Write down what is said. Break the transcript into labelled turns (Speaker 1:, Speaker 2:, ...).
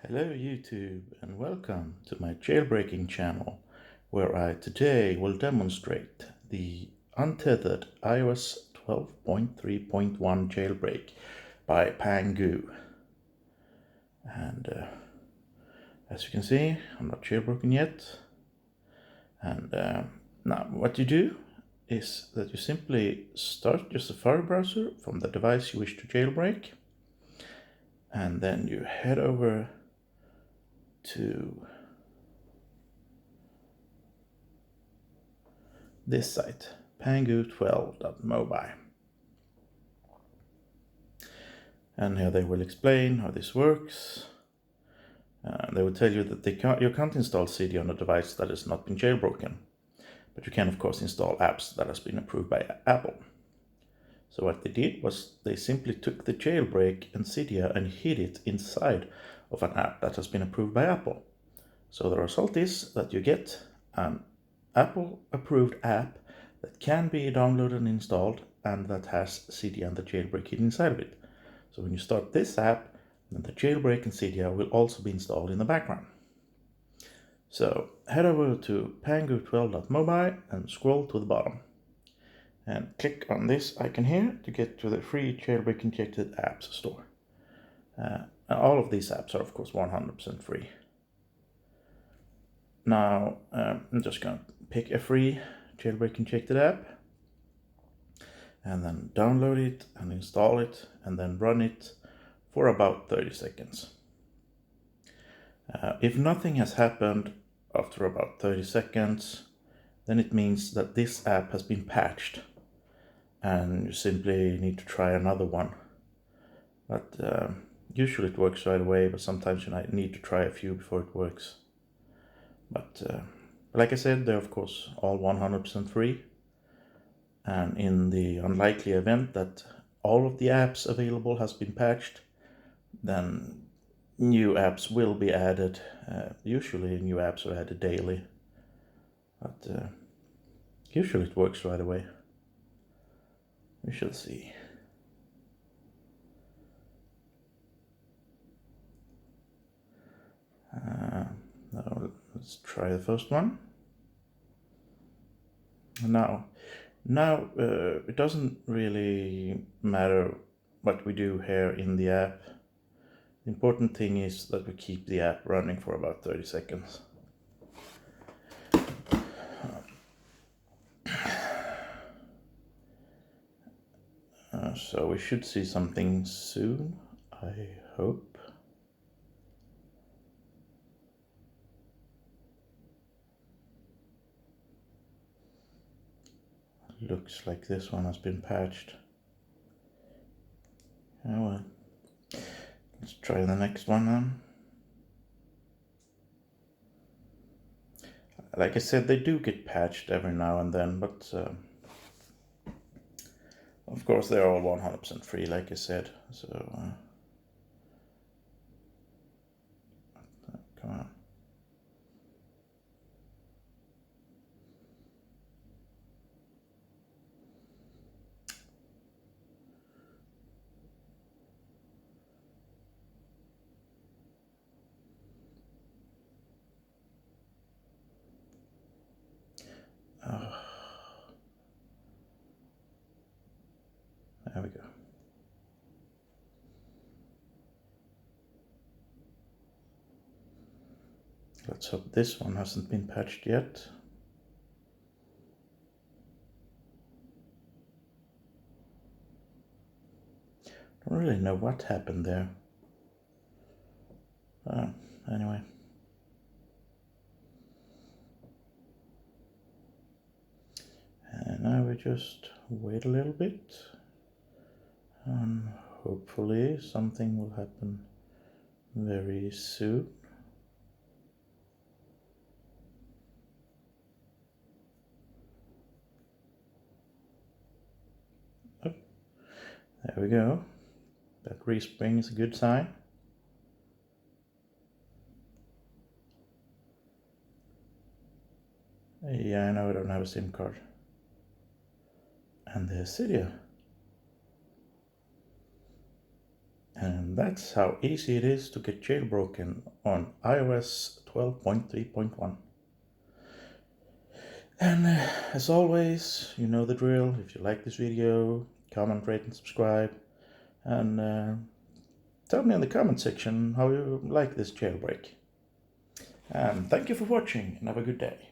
Speaker 1: Hello YouTube and welcome to my jailbreaking channel, where I today will demonstrate the untethered iOS 12.3.1 jailbreak by Pangu. And as you can see, I'm not jailbroken yet. And now what you do is that you simply start your Safari browser from the device you wish to jailbreak, and then you head over to this site, pangu12.mobile. And here they will explain how this works. They will tell you that you can't install Cydia on a device that has not been jailbroken, but you can of course install apps that has been approved by Apple. So what they did was they simply took the jailbreak and Cydia and hid it inside of an app that has been approved by Apple. So the result is that you get an Apple approved app that can be downloaded and installed and that has Cydia and the jailbreak hidden inside of it. So when you start this app, then the jailbreak and Cydia will also be installed in the background. So head over to pangu12.mobile and scroll to the bottom. And click on this icon here to get to the free jailbreak injected apps store. All of these apps are of course 100% free. Now I'm just going to pick a free jailbreak injected app and then download it and install it and then run it for about 30 seconds. If nothing has happened after about 30 seconds, then it means that this app has been patched and you simply need to try another one. But usually it works right away, but sometimes you need to try a few before it works. But like I said, they're of course all 100% free. And in the unlikely event that all of the apps available has been patched, then new apps will be added. Usually new apps are added daily, but usually it works right away. We shall see. Now let's try the first one. Now it doesn't really matter what we do here in the app. The important thing is that we keep the app running for about 30 seconds. So we should see something soon, I hope. Looks like this one has been patched. Oh well. Let's try the next one then. Like I said, they do get patched every now and then, but of course they're all 100% free, like I said, so come on. There we go. Let's hope this one hasn't been patched yet. Don't really know what happened there. Anyway. And now we just wait a little bit. And hopefully something will happen very soon. Oh, there we go. That respring is a good sign. Yeah, I know I don't have a SIM card. And there's Cydia. And And that's how easy it is to get jailbroken on iOS 12.3.1. And as always, you know the drill. If you like this video, comment, rate, and subscribe. And tell me in the comment section how you like this jailbreak. And thank you for watching, and have a good day.